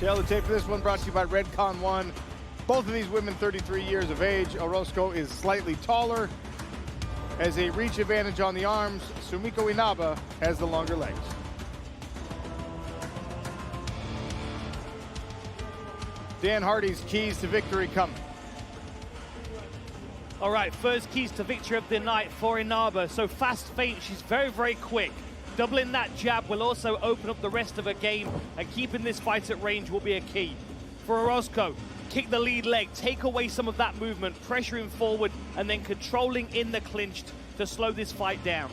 Tail the tape for this one brought to you by Redcon 1. Both of these women 33 years of age. Orozco is slightly taller. Has a reach advantage on the arms. Sumiko Inaba has the longer legs. Dan Hardy's keys to victory coming. All right, first keys to victory of the night for Inaba. So fast feint, she's very, very quick. Doubling that jab will also open up the rest of her game, and keeping this fight at range will be a key. For Orozco, kick the lead leg, take away some of that movement, pressuring forward, and then controlling in the clinch to slow this fight down.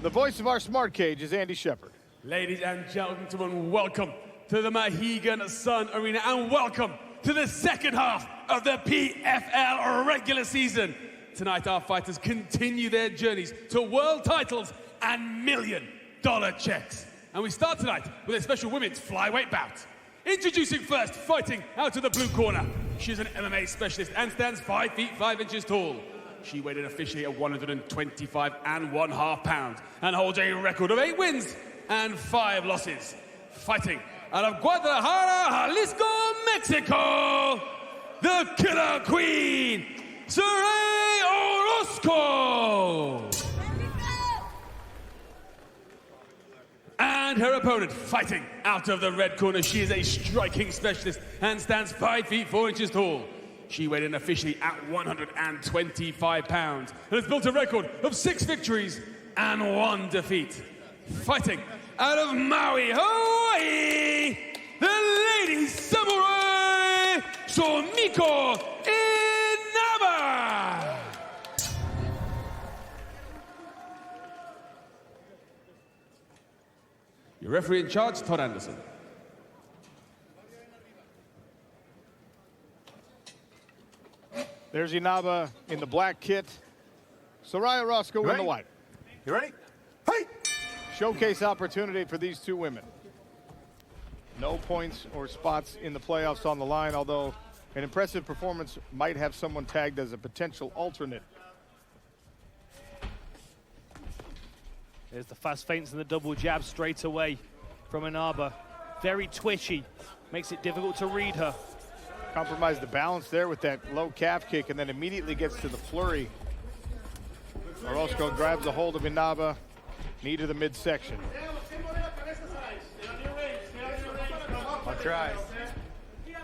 The voice of our smart cage is Andy Shepard. Ladies and gentlemen, welcome to the Mohegan Sun Arena, and welcome to the second half of the PFL regular season. Tonight, our fighters continue their journeys to world titles and million-dollar checks. And we start tonight with a special women's flyweight bout. Introducing first, fighting out of the blue corner. She's an MMA specialist and stands 5 feet 5 inches tall. She weighed in officially at 125.5 pounds and holds a record of 8 wins and 5 losses. Fighting out of Guadalajara, Jalisco, Mexico, the Killer Queen, Saray Orozco. And her opponent, fighting out of the red corner. She is a striking specialist and stands 5 feet 4 inches tall. She weighed in officially at 125 pounds and has built a record of 6 victories and 1 defeat. Fighting out of Maui, Hawaii, the Lady Samurai, Sumiko Inaba. Your referee in charge, Todd Anderson. There's Inaba in the black kit. Saray Orozco in the white. You ready? Hey! Showcase opportunity for these two women. No points or spots in the playoffs on the line, although an impressive performance might have someone tagged as a potential alternate. There's the fast feints and the double jab straight away from Inaba. Very twitchy, makes it difficult to read her. Compromised the balance there with that low calf kick and then immediately gets to the flurry. Orozco grabs a hold of Inaba, knee to the midsection. I'll try.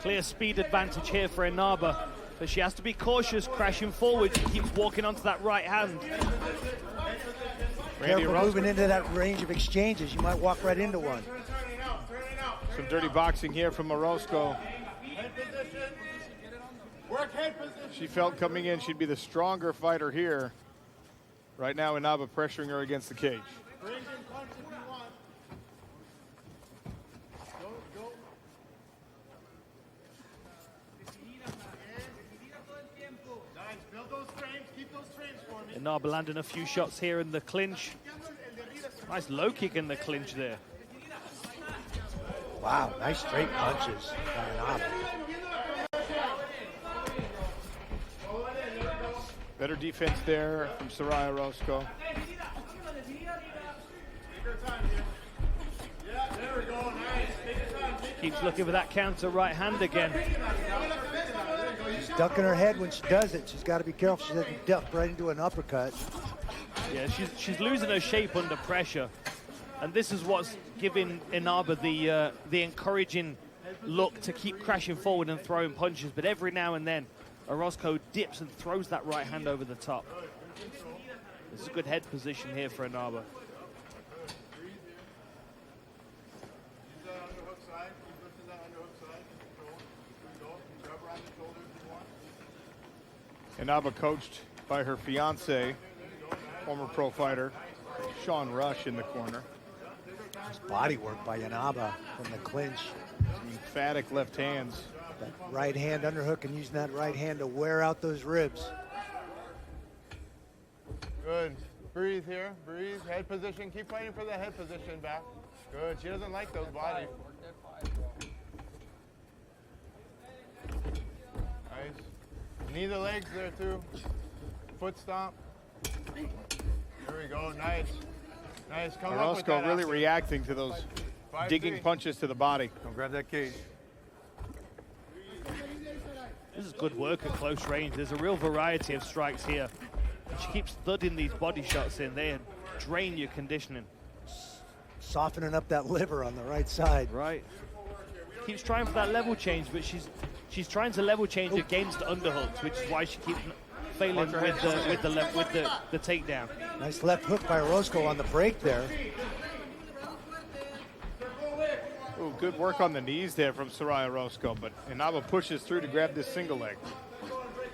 Clear speed advantage here for Inaba, but she has to be cautious crashing forward. She keeps walking onto that right hand. Careful moving into that range of exchanges. You might walk right into one. Some dirty boxing here from Orozco. She felt coming in she'd be the stronger fighter here. Right now, Inaba pressuring her against the cage. Inaba landing a few shots here in the clinch. Nice low kick in the clinch there. Wow, nice straight punches by Inaba. Better defense there from Saray Orozco. Keeps looking for that counter right hand again. She's ducking her head when she does it. She's got to be careful she doesn't duck right into an uppercut. Yeah, she's losing her shape under pressure. And this is what's giving Inaba the encouraging look to keep crashing forward and throwing punches. But every now and then, Orozco dips and throws that right hand over the top. This is a good head position here for Inaba. Inaba coached by her fiance, former pro fighter Sean Rush in the corner. Nice body work by Inaba from the clinch. Some emphatic left hands. That right hand underhook and using that right hand to wear out those ribs. Good. Breathe here. Breathe. Head position. Keep fighting for the head position back. Good. She doesn't like those bodies. Nice. Knee the legs there too. Foot stomp. There we go. Nice. Nice, come up with Orozco that really after. reacting to those digging 5-3. punches to the body. Don't grab that cage. This is good work at close range. There's a real variety of strikes here. And she keeps thudding these body shots in there and drain your conditioning. Softening up that liver on the right side. Right. Keeps trying for that level change, but she's trying to level change against underhooks, which is why she keeps failing with the takedown. Nice left hook by Orozco on the break there. Ooh, good work on the knees there from Saray Orozco, but Inaba pushes through to grab this single leg.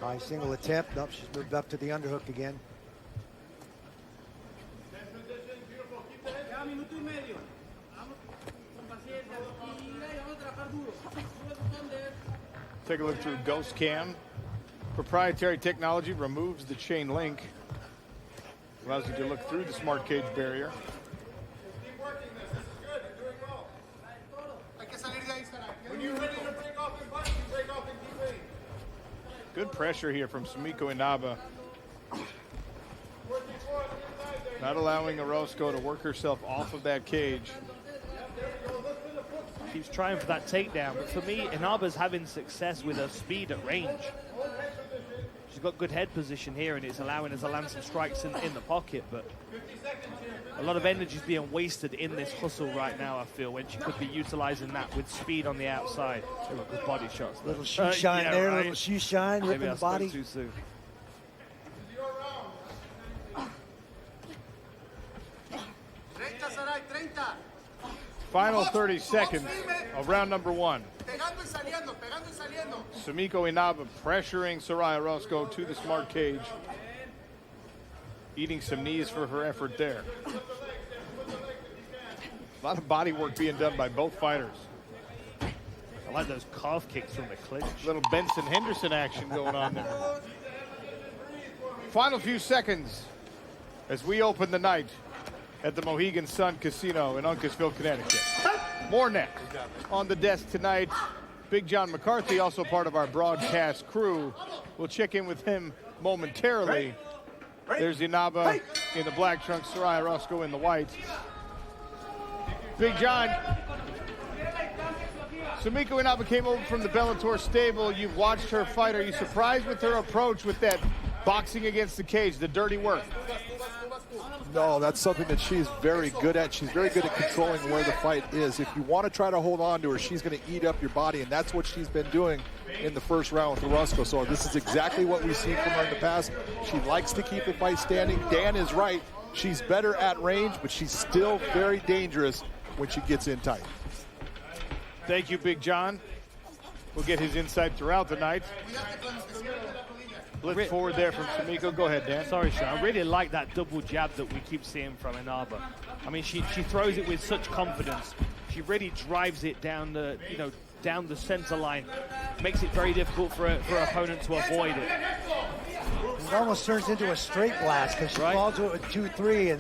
High single attempt. Nope, she's moved up to the underhook again. Take a look through Ghost Cam. Proprietary technology removes the chain link. Allows you to look through the smart cage barrier. Good pressure here from Sumiko Inaba. Not allowing Orozco to work herself off of that cage. Keeps trying for that takedown, but for me, Inaba's having success with her speed at range. She's got good head position here, and it's allowing her to land some strikes in the pocket, but a lot of energy is being wasted in this hustle right now, I feel, when she could be utilizing that with speed on the outside. They got good body shots. Little shoe shine there, right. little shoe shine, ripping Maybe I the spoke body. too soon. Final 30 seconds of round number one. Sumiko Inaba pressuring Saray Orozco to the smart cage. Eating some knees for her effort there. A lot of body work being done by both fighters. I like those calf kicks from the clinch. Little Benson Henderson action going on there. Final few seconds as we open the night at the Mohegan Sun Casino in Uncasville, Connecticut. More next. On the desk tonight, Big John McCarthy, also part of our broadcast crew. We'll check in with him momentarily. There's Inaba in the black trunks, Saray Orozco in the white. Big John, Sumiko Inaba came over from the Bellator stable. You've watched her fight. Are you surprised with her approach with that boxing against the cage, the dirty work? No, that's something that she's very good at. She's very good at controlling where the fight is. If you want to try to hold on to her, she's going to eat up your body, and that's what she's been doing in the first round with Orozco. So this is exactly what we've seen from her in the past. She likes to keep the fight standing. Dan is right. She's better at range, but she's still very dangerous when she gets in tight. Thank you, Big John. We'll get his insight throughout the night. Blitz forward there from Sumiko. Go ahead, Dan. Sorry, Sean. I really like that double jab that we keep seeing from Inaba. I mean, she throws it with such confidence. She really drives it down the, down the center line. Makes it very difficult for her opponent to avoid it. It almost turns into a straight blast because she falls to a 2-3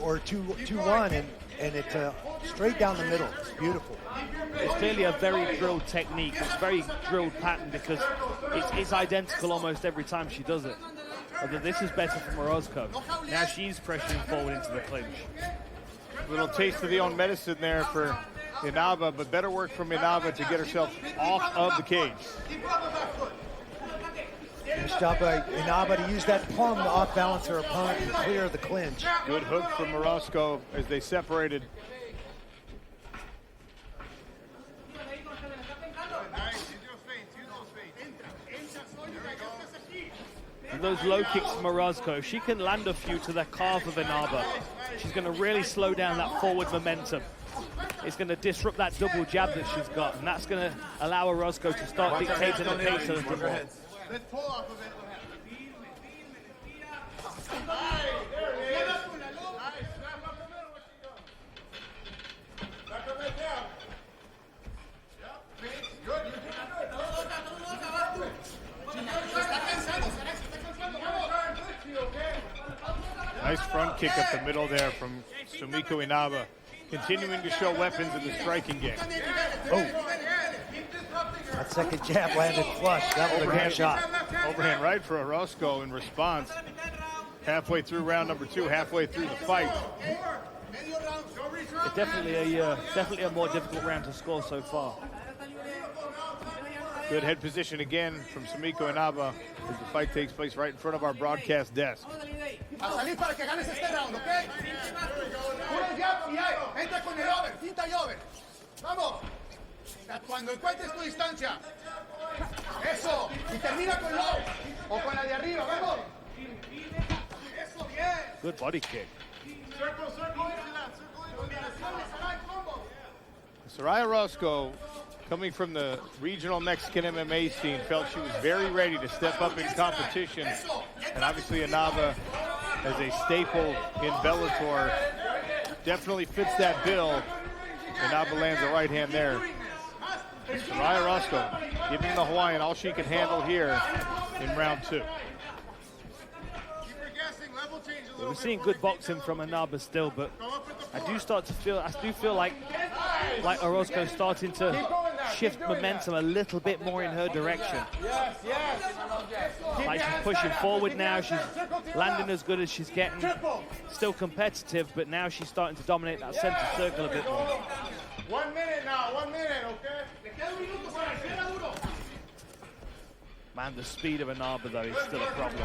or 2-1 and it's straight down the middle. It's beautiful. It's clearly a very drilled technique. It's a very drilled pattern because it's identical almost every time she does it. Although this is better from Orozco. Now she's pressuring forward into the clinch. A little taste of the own medicine there for Inaba, but better work from Inaba to get herself off of the cage. Nice job by Inaba to use that palm to off-balance her opponent and clear the clinch. Good hook from Orozco as they separated. And those low kicks from Orozco, if she can land a few to the calf of Inaba, she's going to really slow down that forward momentum. It's going to disrupt that double jab that she's got, and that's going to allow Orozco to start dictating the pace a little more. Let's pull off of it. Nice front kick up the middle there from Sumiko Inaba, continuing to show weapons in the striking game. Oh, that second jab landed flush. That was a good shot. Overhand right for Orozco in response. Halfway through round number two, halfway through the fight. It's definitely a more difficult round to score so far. Good head position again from Sumiko Inaba as the fight takes place right in front of our broadcast desk. A salir para que ganes este round, ¿ok? Puro jab y ahí, entra con el over, finta y over. Vamos. Cuando encuentres tu distancia. Eso. Y termina con low. O con la de arriba, vamos. Eso, bien. Good body kick. Circle, circle into that. Circle into that. Saray Orozco, coming from the regional Mexican MMA scene, felt she was very ready to step up in competition. And obviously Inaba, as a staple in Bellator, definitely fits that bill. Inaba lands a right hand there. Saray Orozco giving the Hawaiian all she can handle here in round 2. We're seeing good boxing from Inaba still, but I do feel like Orozco's starting to shift momentum a little bit more in her direction. Like she's pushing forward now, she's landing as good as she's getting. Still competitive, but now she's starting to dominate that center circle a bit more. 1 minute now, 1 minute, okay? Man, the speed of Inaba though is still a problem.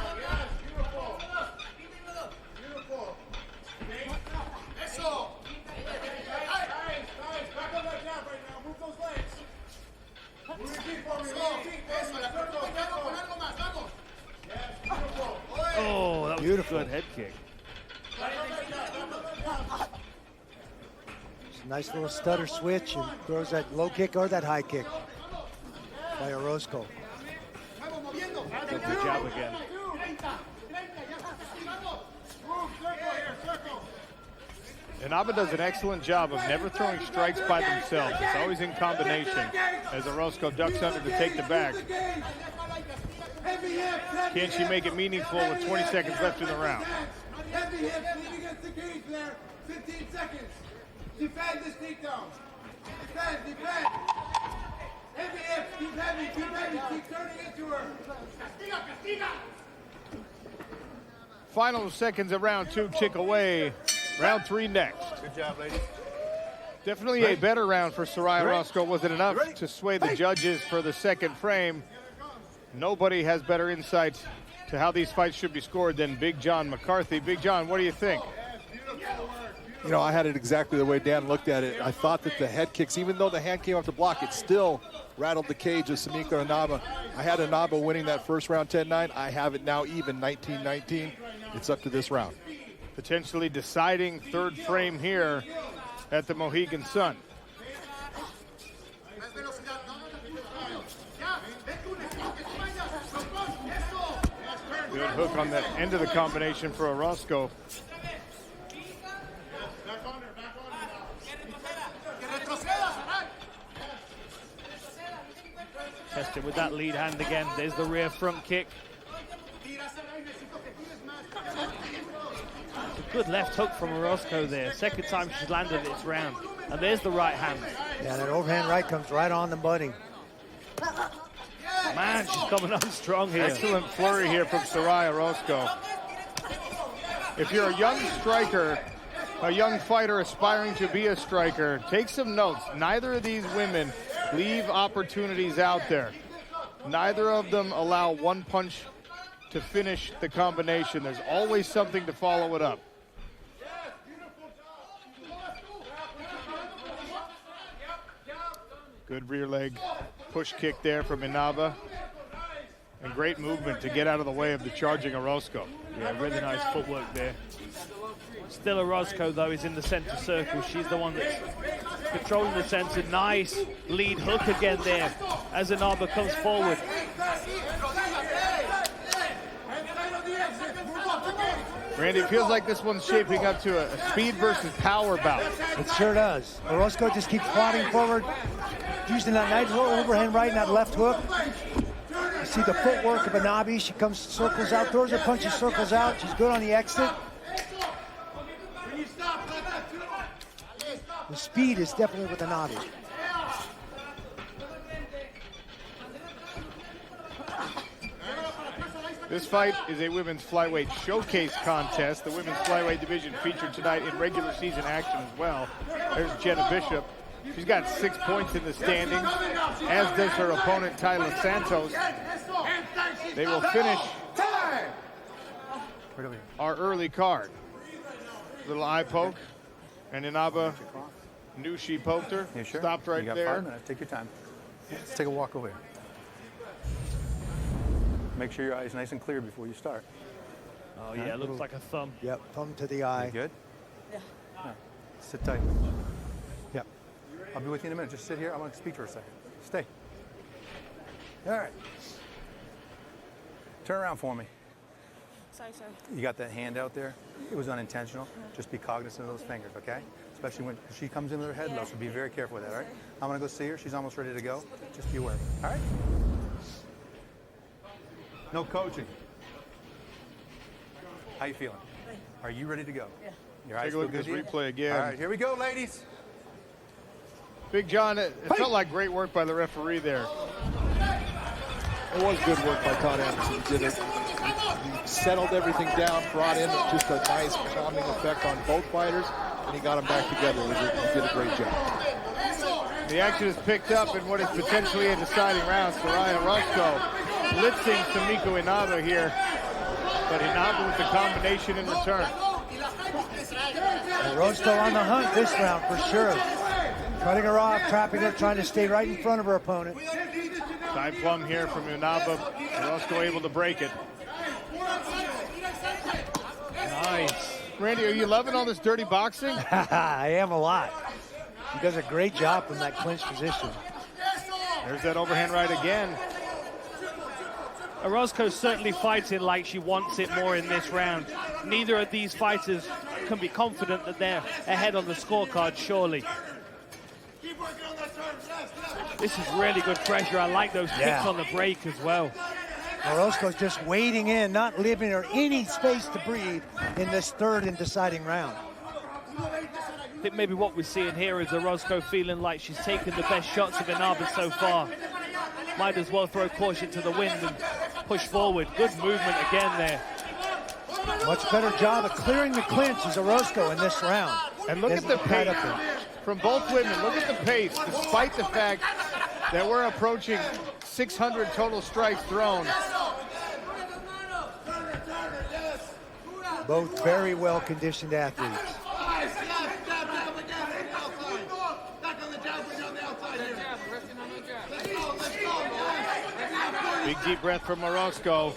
Oh, that was beautiful. A good head kick. It's a nice little stutter switch and throws that low kick or that high kick by Orozco. Good jab again. Inaba does an excellent job of never throwing strikes by themselves. It's always in combination as Orozco ducks under to take the back. Can she make it meaningful with 20 seconds left in the round? Heavy hips, lean against the cage there. 15 seconds. Defend this takedown. Defend, defend. Heavy hips, keep heavy, keep turning into her. Castiga, castiga. Final seconds of round 2 tick away. Round 3 next. Good job, ladies. Definitely a better round for Saray Orozco. Was it enough to sway the judges for the second frame? Nobody has better insight to how these fights should be scored than Big John McCarthy. Big John, what do you think? You know, I had it exactly the way Dan looked at it. I thought that the head kicks, even though the hand came off the block, it still rattled the cage of Sumiko Inaba. I had Inaba winning that first round 10-9. I have it now even 19-19. It's up to this round. Potentially deciding third frame here at the Mohegan Sun. Good hook on the end of the combination for Orozco. Tested with that lead hand again. There's the rear front kick. A good left hook from Orozco there. Second time she's landed it this round. And there's the right hand. Yeah, that overhand right comes right on the money. Man, she's coming on strong here. Excellent flurry here from Saray Orozco. If you're a young striker, a young fighter aspiring to be a striker, take some notes. Neither of these women leave opportunities out there. Neither of them allow one punch to finish the combination. There's always something to follow it up. Good rear leg push kick there from Inaba. And great movement to get out of the way of the charging Orozco. Yeah, really nice footwork there. Still Orozco, though, is in the center circle. She's the one that's controlling the center. Nice lead hook again there as Inaba comes forward. Randy, it feels like this one's shaping up to a speed versus power bout. It sure does. Orozco just keeps plodding forward, using that nice overhand right and that left hook. You see the footwork of Inaba. She comes, circles out, throws her punches, circles out. She's good on the exit. The speed is definitely with Inaba. This fight is a women's flyweight showcase contest. The women's flyweight division featured tonight in regular season action as well. There's Jenna Bishop. She's got 6 points in the standings, as does her opponent, Tyler Santos. They will finish our early card. Little eye poke, and Inaba knew she poked her. You sure? Stopped right you got there. 5 minutes. Take your time. Let's take a walk over here. Make sure your eye's nice and clear before you start. Oh, yeah, it looks like a thumb. Yep, thumb to the eye. You good? Yeah. Sit tight. Yep. I'll be with you in a minute. Just sit here. I want to speak for a second. Stay. All right. Turn around for me. Sorry. You got that hand out there? It was unintentional. Just be cognizant of those fingers, okay? Especially when she comes in with her head low, so be very careful with that, all right? I'm going to go see her. She's almost ready to go. Just be aware, all right? No coaching. How you feeling? Are you ready to go? Yeah. Your eyes Take a look feel at good this to you? replay again. All right, here we go, ladies. Big John, it felt like great work by the referee there. It was good work by Todd Anderson. He did it. He settled everything down, brought in just a nice calming effect on both fighters, and he got them back together. He did a great job. The action is picked up in what is potentially a deciding round. Saray Orozco blitzing Sumiko Inaba here, but Inaba with the combination in return. Orozco on the hunt this round for sure. Cutting her off, trapping her, trying to stay right in front of her opponent. Side plum here from Inaba. Orozco able to break it. Nice. Randy, are you loving all this dirty boxing? I am a lot. He does a great job from that clinch position. There's that overhand right again. Orozco's certainly fighting like she wants it more in this round. Neither of these fighters can be confident that they're ahead on the scorecard, surely. This is really good pressure. I like those kicks on the break as well. Orozco's just wading in, not leaving her any space to breathe in this third and deciding round. I think maybe what we're seeing here is Orozco feeling like she's taken the best shots of Inaba so far. Might as well throw caution to the wind and push forward. Good movement again there. Much better job of clearing the clinch as Orozco in this round. And look at the pace from both women. Look at the pace, despite the fact that we're approaching 600 total strikes thrown. Both very well-conditioned athletes. Big deep breath from Orozco.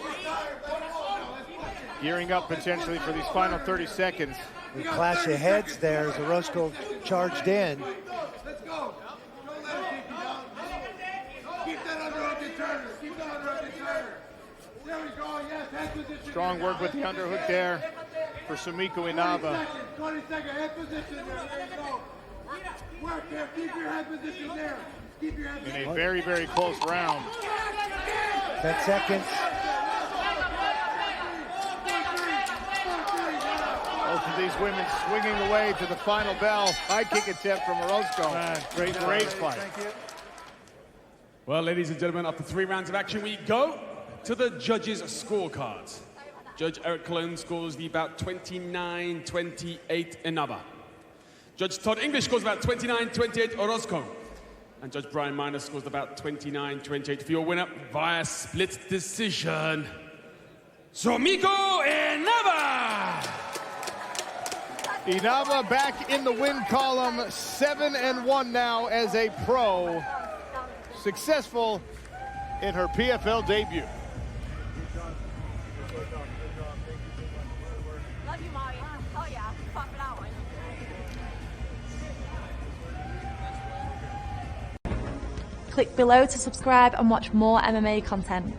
Gearing up potentially for these final 30 seconds. We clash of heads there as Orozco charged in. Let's go. Don't let it keep you down. Keep that underhook and turner. Keep that underhook and turner. There we go. Yes, head position. Strong work with the underhook there for Sumiko Inaba. 20 second head position there. There you go. Work there. Keep your head position there. Keep your head position. In a very, very close round. 10 seconds. Both of these women swinging away to the final bell. High kick attempt from Orozco. Great fight. Well, ladies and gentlemen, after 3 rounds of action, we go to the judges' scorecards. Judge Eric Cologne scores the bout 29-28 Inaba. Judge Todd English scores about 29-28 Orozco. And Judge Brian Miner scores about 29-28 for your winner via split decision, Sumiko Inaba! Inaba back in the win column, 7-1 now as a pro. Successful in her PFL debut. Love you, Molly. Oh, yeah. Fuck that one. Click below to subscribe and watch more MMA content.